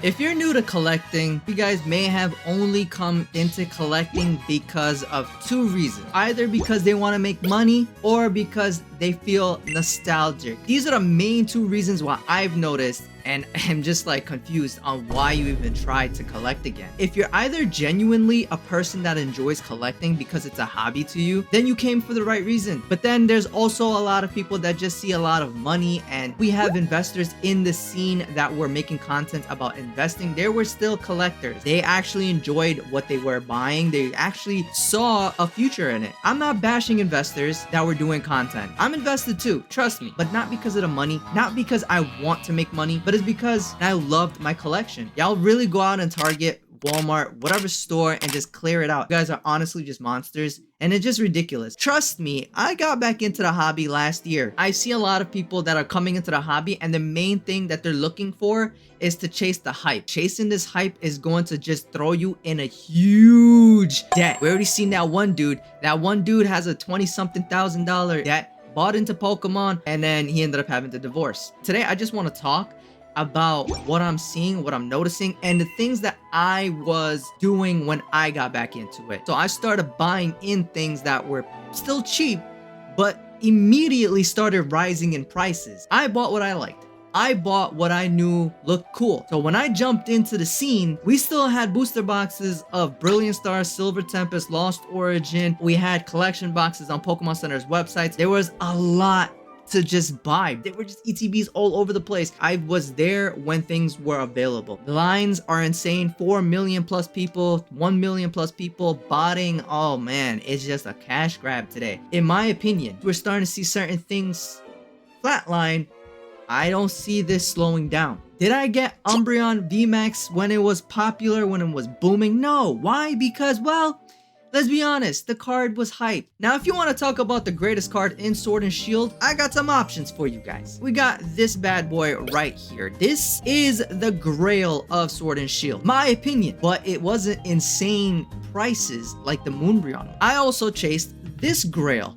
If you're new to collecting, you guys may have only come into collecting because of two reasons. Either because they want to make money or because they feel nostalgic. These are the main two reasons why I've noticed, and I'm just like confused on why you even tried to collect again. If you're either genuinely a person that enjoys collecting because it's a hobby to you, then you came for the right reason. But then there's also a lot of people that just see a lot of money, and we have investors in the scene that were making content about investing. They were still collectors. They actually enjoyed what they were buying. They actually saw a future in it. I'm not bashing investors that were doing content. I'm invested too, trust me, but not because of the money, not because I want to make money, but it's because I loved my collection. Y'all really go out and Target, Walmart, whatever store, and just clear it out. You guys are honestly just monsters, and it's just ridiculous. Trust me, I got back into the hobby last year. I see a lot of people that are coming into the hobby, and the main thing that they're looking for is to chase the hype. Chasing this hype is going to just throw you in a huge debt. We already seen that one dude. That one dude has a $20-something thousand debt, bought into Pokemon, and then he ended up having to divorce. Today, I just want to talk about what I'm seeing, what I'm noticing, and the things that I was doing when I got back into it. So I started buying in things that were still cheap, but immediately started rising in prices. I bought what I liked. I bought what I knew looked cool. So when I jumped into the scene, we still had booster boxes of Brilliant Stars, Silver Tempest, Lost Origin. We had collection boxes on Pokemon Center's websites. There was a lot to just buy. They were just ETBs all over the place. I was there when things were available. The lines are insane. 4 million plus people, 1 million plus people botting. Oh man, it's just a cash grab today. In my opinion, we're starting to see certain things flatline. I don't see this slowing down. Did I get Umbreon VMAX when it was popular, when it was booming? No. Why? Because, well, let's be honest, the card was hype. Now, if you want to talk about the greatest card in Sword and Shield, I got some options for you guys. We got this bad boy right here. This is the Grail of Sword and Shield. My opinion, but it wasn't insane prices like the Moonbreon. I also chased this Grail.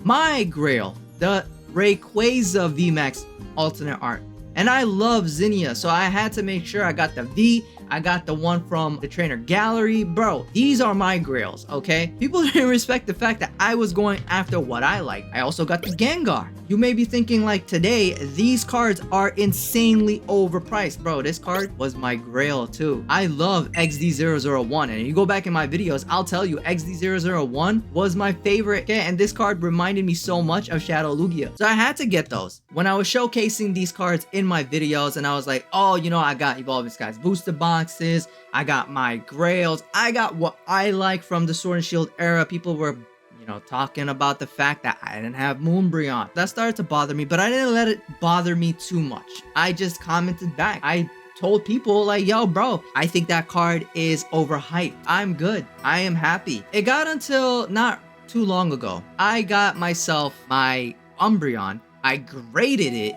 My Grail, the Rayquaza VMAX alternate art. And I love Zinnia, so I had to make sure I got the V. I got the one from the trainer gallery. Bro, these are my grails, okay? People didn't respect the fact that I was going after what I like. I also got the Gengar. You may be thinking like today, these cards are insanely overpriced. Bro, this card was my grail too. I love XD001, and you go back in my videos, I'll tell you XD001 was my favorite. Okay, and this card reminded me so much of Shadow Lugia. So I had to get those. When I was showcasing these cards in my videos, and I was like, oh, you know, I got Evolving Skies booster boxes, I got my grails, I got what I like from the Sword and Shield era. People were, you know, talking about the fact that I didn't have Moonbreon. That started to bother me, but I didn't let it bother me too much. I just commented back. I told people like, yo, bro, I think that card is overhyped. I'm good. I am happy. It got until not too long ago. I got myself my Umbreon. I graded it.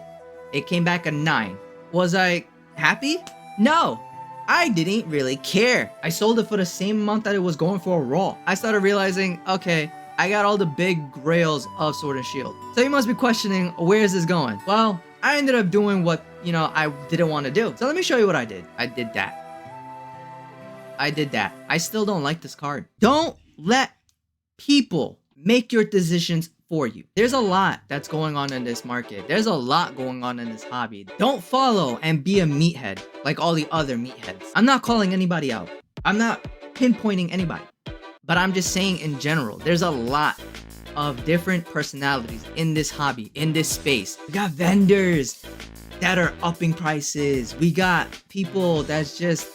It came back a 9. Was I happy? No. I didn't really care. I sold it for the same amount that it was going for a raw. I started realizing, okay, I got all the big grails of Sword and Shield. So you must be questioning, where is this going? Well, I ended up doing what, you know, I didn't want to do. So let me show you what I did. I did that. I still don't like this card. Don't let people make your decisions for you. There's a lot that's going on in this market. There's a lot going on in this hobby. Don't follow and be a meathead like all the other meatheads. I'm not calling anybody out. I'm not pinpointing anybody. But I'm just saying in general, there's a lot of different personalities in this hobby, in this space. We got vendors that are upping prices. We got people that's just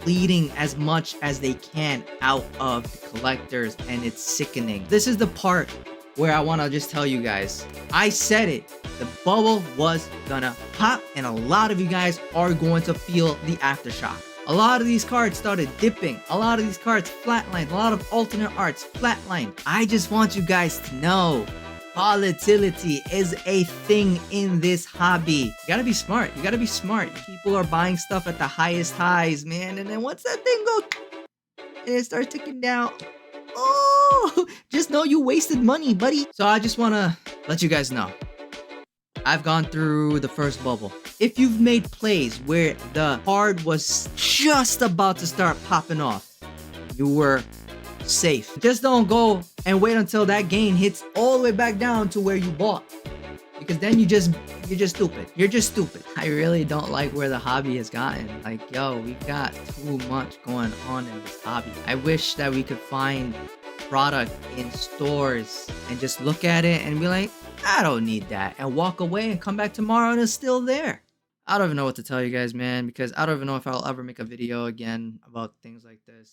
bleeding as much as they can out of the collectors, and it's sickening. This is the part where I want to just tell you guys, I said it, the bubble was gonna pop, and a lot of you guys are going to feel the aftershock. A lot of these cards started dipping. A lot of these cards flatlined. A lot of alternate arts flatlined. I just want you guys to know, volatility is a thing in this hobby. You gotta be smart. You gotta be smart. People are buying stuff at the highest highs, man. And then once that thing goes, and it starts ticking down, oh, just know you wasted money, buddy. So I just want to let you guys know, I've gone through the first bubble. If you've made plays where the card was just about to start popping off, you were safe. Just don't go and wait until that gain hits all the way back down to where you bought. Because then you're just stupid. You're just stupid. I really don't like where the hobby has gotten. Like, yo, we got too much going on in this hobby. I wish that we could find product in stores and just look at it and be like, I don't need that, and walk away and come back tomorrow and it's still there. I don't even know what to tell you guys, man, because I don't even know if I'll ever make a video again about things like this.